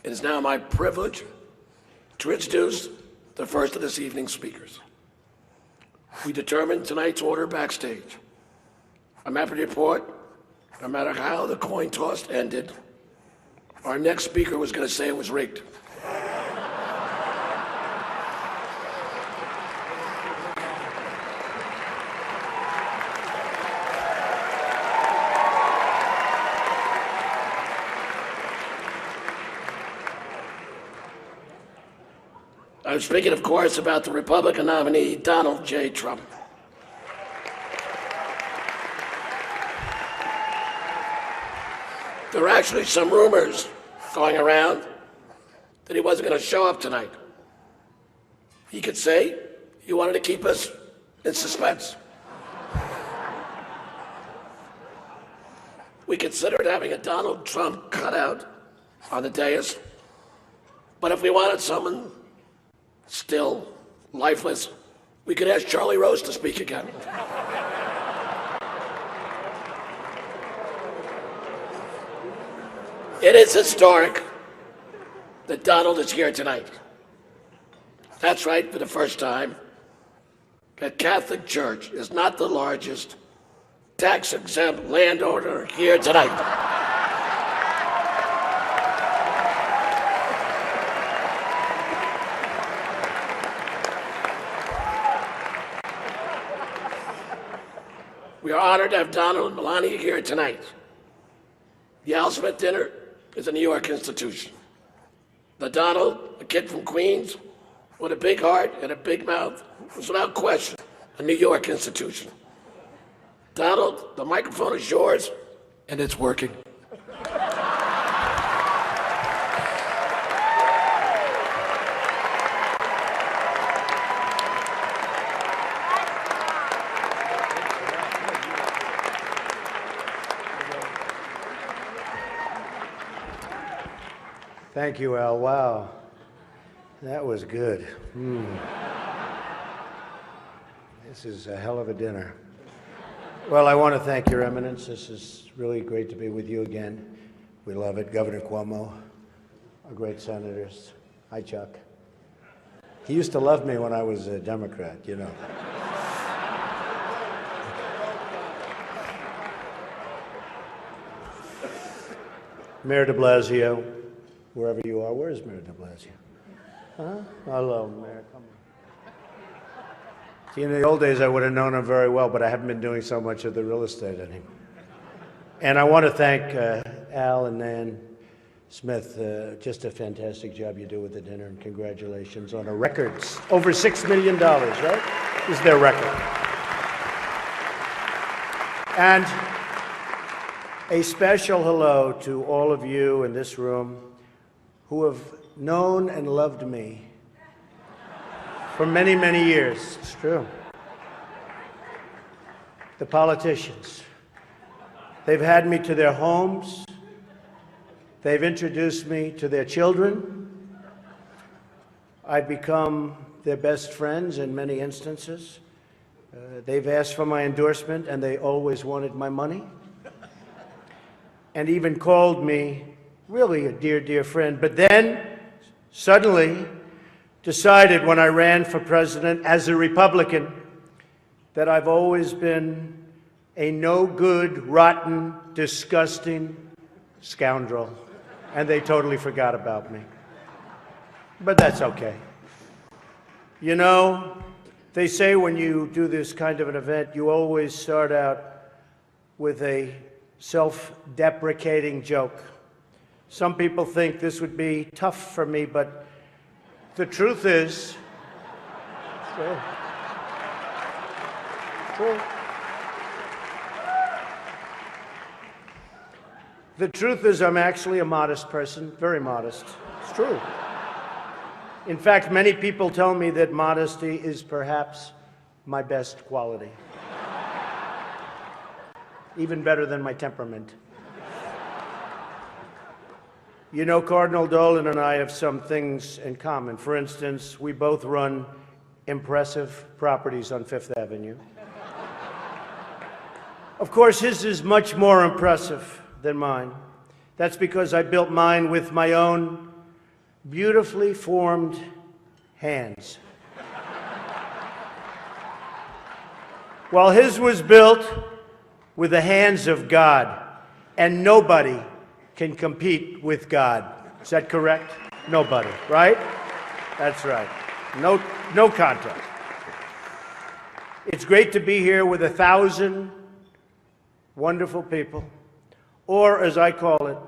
It is now my privilege to introduce the first of this evening's speakers. We determined tonight's order backstage. I'm happy to report, no matter how the coin toss ended, our next speaker was going to say it was rigged. I'm speaking, of course, about the Republican nominee, Donald J. Trump. There are actually some rumors going around that he wasn't going to show up tonight. He could say he wanted to keep us in suspense. We considered having a Donald Trump cutout on the dais, but if we wanted someone still lifeless, we could ask Charlie Rose to speak again. It is historic that Donald is here tonight. That's right, for the first time, the Catholic Church is not the largest tax-exempt landowner here tonight. We are honored to have Donald and Melania here tonight. The Al-Smith dinner is a New York institution. The Donald, a kid from Queens, with a big heart and a big mouth, was without question a New York institution. Donald, the microphone is yours, and it's working. Thank you, Al. Wow, that was good. This is a hell of a dinner. Well, I want to thank Your Eminence. This is really great to be with you again. We love it. Governor Cuomo, our great senators. Hi, Chuck. He used to love me when I was a Democrat, you know. Mayor de Blasio, wherever you are. Where is Mayor de Blasio? Huh? Hello, Mayor. Come on. See, in the old days, I would have known him very well, but I haven't been doing so much of the real estate anymore. And I want to thank Al and Nan Smith. Just a fantastic job you do with the dinner, and congratulations on a record. Over $6 million, right? This is their record. And a special hello to all of you in this room who have known and loved me for many, many years. It's true. The politicians. They've had me to their homes. They've introduced me to their children. I've become their best friends in many instances. They've asked for my endorsement, and they always wanted my money. And even called me really a dear, dear friend. But then, suddenly, decided when I ran for president as a Republican that I've always been a no-good, rotten, disgusting scoundrel. And they totally forgot about me. But that's okay. You know, they say when you do this kind of an event, you always start out with a self-deprecating joke. Some people think this would be tough for me, but the truth is, true. The truth is I'm actually a modest person, very modest. It's true. In fact, many people tell me that modesty is perhaps my best quality. Even better than my temperament. You know, Cardinal Dolan and I have some things in common. For instance, we both run impressive properties on Fifth Avenue. Of course, his is much more impressive than mine. That's because I built mine with my own beautifully formed hands. While his was built with the hands of God, and nobody can compete with God. Is that correct? Nobody, right? That's right. No contest. It's great to be here with 1,000 wonderful people, or as I call it,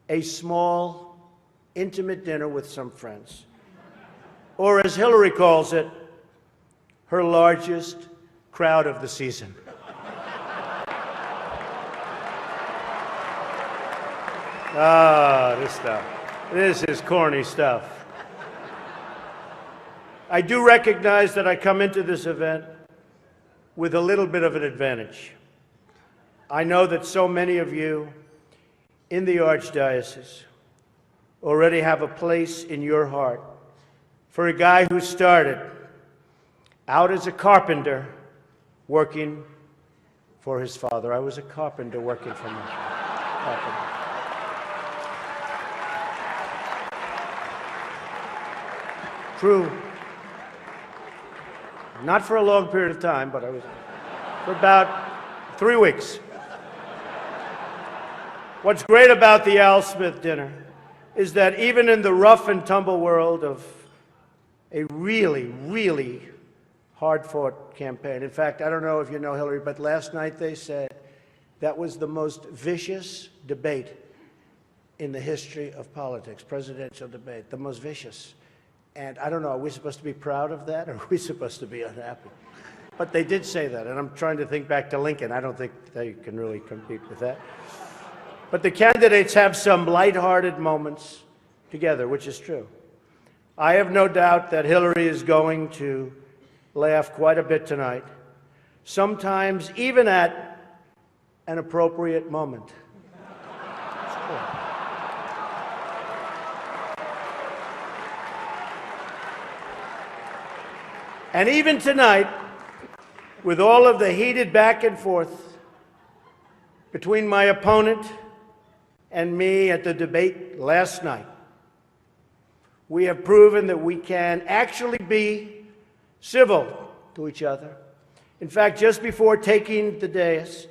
a small, intimate dinner with some friends. Or as Hillary calls it, her largest crowd of the season. Ah, this stuff. This is corny stuff. I do recognize that I come into this event with a little bit of an advantage. I know that so many of you in the Archdiocese already have a place in your heart for a guy who started out as a carpenter working for his father. I was a carpenter working for my father. True. Not for a long period of time, but I was for about 3 weeks. What's great about the Al Smith dinner is that even in the rough and tumble world of a really, really hard-fought campaign. In fact, I don't know if you know Hillary, but last night they said that was the most vicious debate in the history of politics, presidential debate, the most vicious. And I don't know, are we supposed to be proud of that, or are we supposed to be unhappy? But they did say that, and I'm trying to think back to Lincoln. I don't think they can really compete with that. But the candidates have some lighthearted moments together, which is true. I have no doubt that Hillary is going to laugh quite a bit tonight, sometimes even at an appropriate moment. And even tonight, with all of the heated back and forth between my opponent and me at the debate last night, we have proven that we can actually be civil to each other. In fact, just before taking the dais,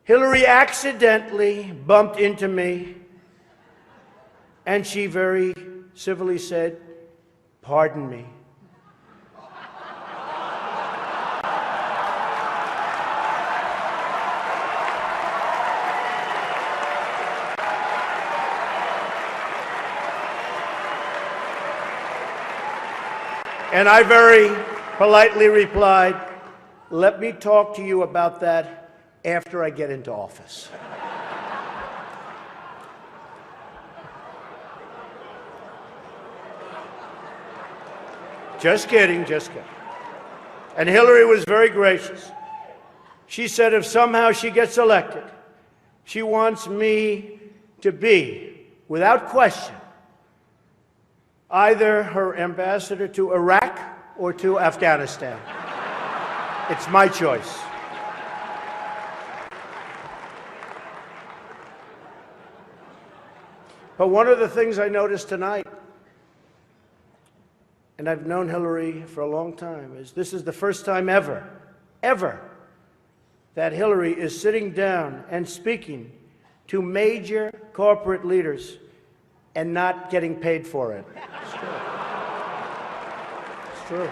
Hillary accidentally bumped into me, and she very civilly said, "Pardon me." And I very politely replied, "Let me talk to you about that after I get into office." Just kidding, just kidding. And Hillary was very gracious. She said if somehow she gets elected, she wants me to be, without question, either her ambassador to Iraq or to Afghanistan. It's my choice. But one of the things I noticed tonight, and I've known Hillary for a long time, is this is the first time ever, that Hillary is sitting down and speaking to major corporate leaders and not getting paid for it. It's true. It's true.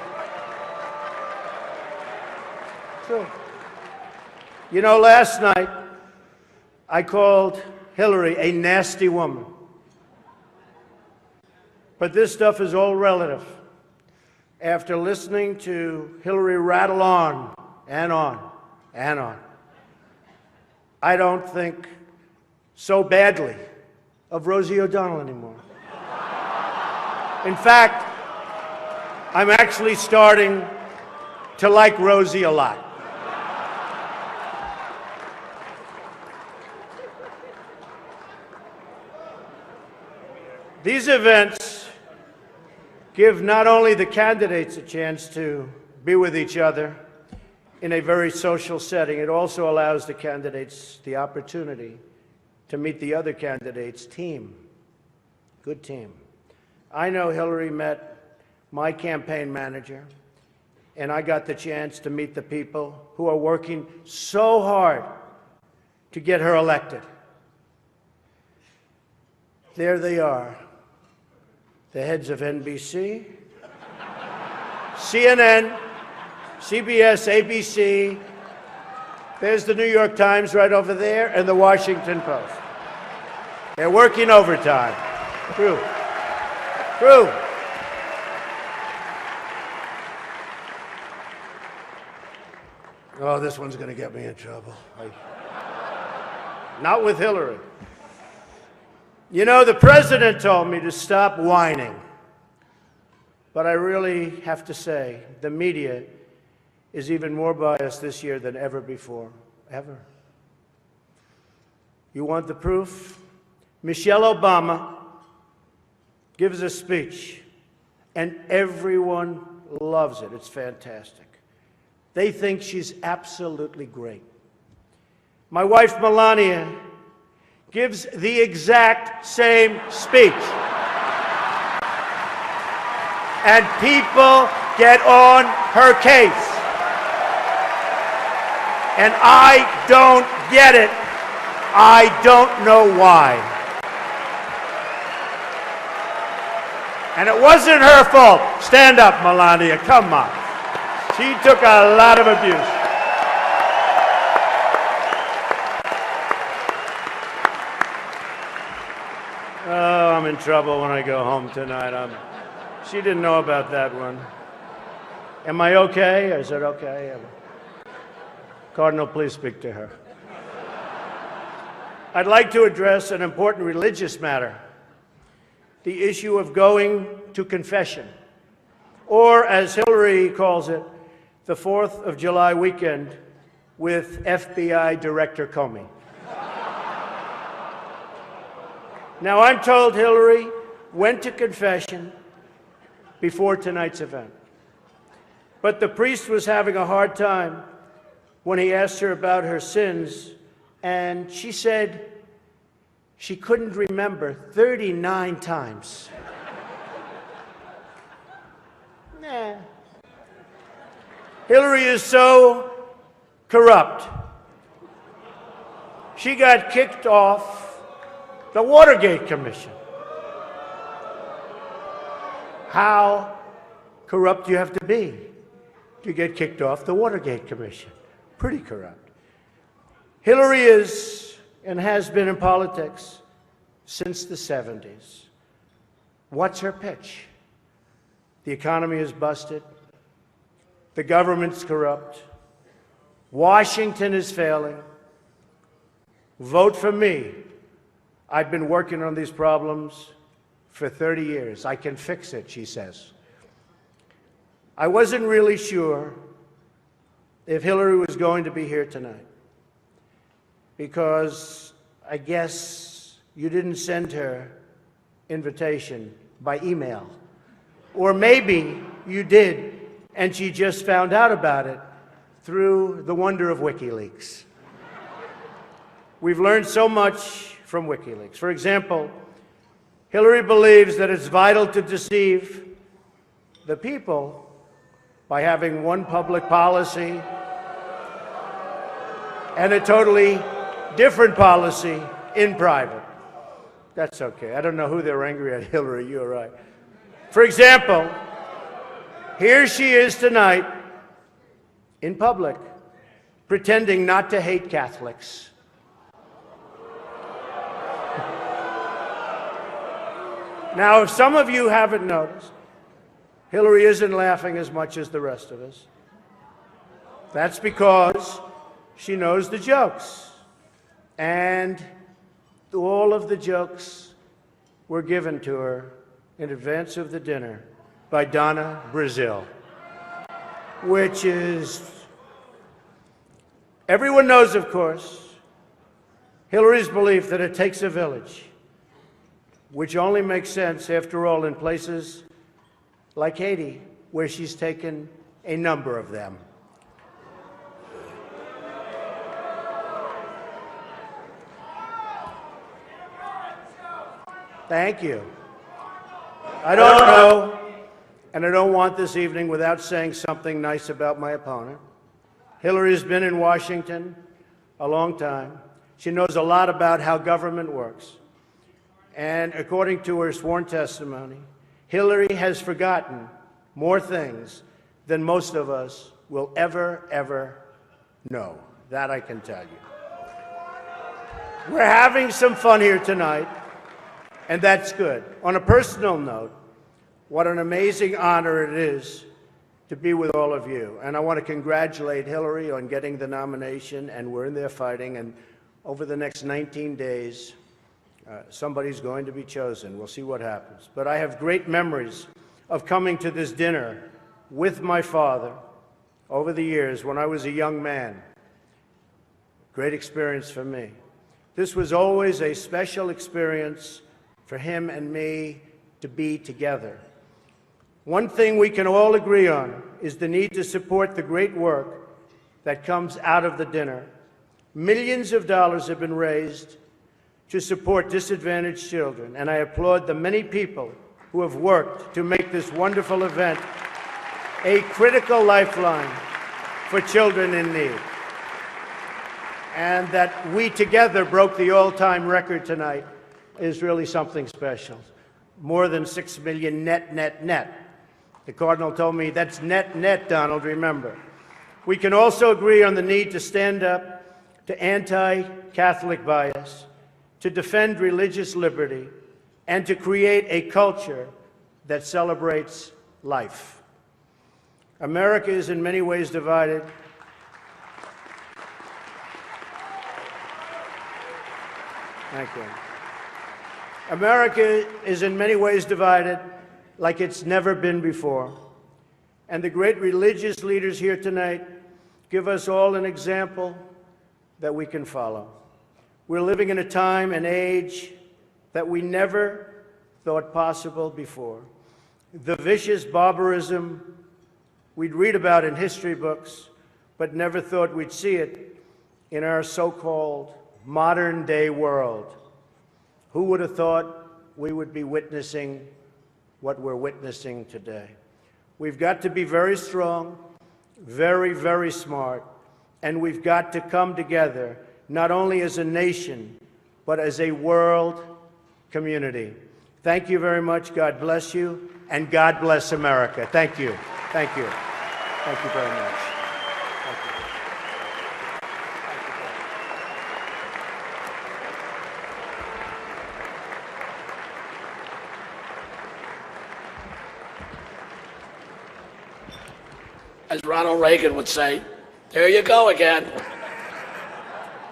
It's true. You know, last night, I called Hillary a nasty woman. But this stuff is all relative. After listening to Hillary rattle on and on and on, I don't think so badly of Rosie O'Donnell anymore. In fact, I'm actually starting to like Rosie a lot. These events give not only the candidates a chance to be with each other in a very social setting, it also allows the candidates the opportunity to meet the other candidates' team. Good team. I know Hillary met my campaign manager, and I got the chance to meet the people who are working so hard to get her elected. There they are, the heads of NBC, CNN, CBS, ABC. There's the New York Times right over there, and the Washington Post. They're working overtime. True. True. Oh, this one's going to get me in trouble. Not with Hillary. You know, the president told me to stop whining. But I really have to say, the media is even more biased this year than ever before. Ever. You want the proof? Michelle Obama gives a speech, and everyone loves it. It's fantastic. They think she's absolutely great. My wife, Melania, gives the exact same speech. And people get on her case. And I don't get it. I don't know why. And it wasn't her fault. Stand up, Melania. Come on. She took a lot of abuse. Oh, I'm in trouble when I go home tonight. She didn't know about that one. Am I okay? Is it okay? Cardinal, please speak to her. I'd like to address an important religious matter, the issue of going to confession, or as Hillary calls it, the 4th of July weekend with FBI Director Comey. Now, I'm told Hillary went to confession before tonight's event, but the priest was having a hard time when he asked her about her sins, and she said she couldn't remember 39 times. Nah. Hillary is so corrupt. She got kicked off the Watergate Commission. How corrupt do you have to be to get kicked off the Watergate Commission? Pretty corrupt. Hillary is and has been in politics since the 70s. What's her pitch? The economy is busted. The government's corrupt. Washington is failing. Vote for me. I've been working on these problems for 30 years. I can fix it, she says. I wasn't really sure if Hillary was going to be here tonight, because I guess you didn't send her invitation by email. Or maybe you did, and she just found out about it through the wonder of WikiLeaks. We've learned so much from WikiLeaks. For example, Hillary believes that it's vital to deceive the people by having one public policy and a totally different policy in private. That's okay. I don't know who they're angry at, Hillary, you're right. For example, here she is tonight in public pretending not to hate Catholics. Now, if some of you haven't noticed, Hillary isn't laughing as much as the rest of us. That's because she knows the jokes. And all of the jokes were given to her in advance of the dinner by Donna Brazil, which is, everyone knows, of course, Hillary's belief that it takes a village, which only makes sense, after all, in places like Haiti, where she's taken a number of them. Thank you. I don't know, and I don't want this evening without saying something nice about my opponent. Hillary has been in Washington a long time. She knows a lot about how government works. And according to her sworn testimony, Hillary has forgotten more things than most of us will ever know. That I can tell you. We're having some fun here tonight, and that's good. On a personal note, what an amazing honor it is to be with all of you. And I want to congratulate Hillary on getting the nomination, and we're in there fighting. And over the next 19 days, somebody's going to be chosen. We'll see what happens. But I have great memories of coming to this dinner with my father over the years when I was a young man. Great experience for me. This was always a special experience for him and me to be together. One thing we can all agree on is the need to support the great work that comes out of the dinner. Millions of dollars have been raised to support disadvantaged children, and I applaud the many people who have worked to make this wonderful event a critical lifeline for children in need. And that we together broke the all-time record tonight is really something special. More than 6 million net. The Cardinal told me that's net, Donald, remember. We can also agree on the need to stand up to anti-Catholic bias, to defend religious liberty, and to create a culture that celebrates life. America is in many ways divided. Thank you. America is in many ways divided like it's never been before. And the great religious leaders here tonight give us all an example that we can follow. We're living in a time and age that we never thought possible before. The vicious barbarism we'd read about in history books, but never thought we'd see it in our so-called modern-day world. Who would have thought we would be witnessing what we're witnessing today? We've got to be very strong, very smart, and we've got to come together, not only as a nation, but as a world community. Thank you very much. God bless you, and God bless America. Thank you. Thank you. Thank you very much. Thank you. As Ronald Reagan would say, there you go again.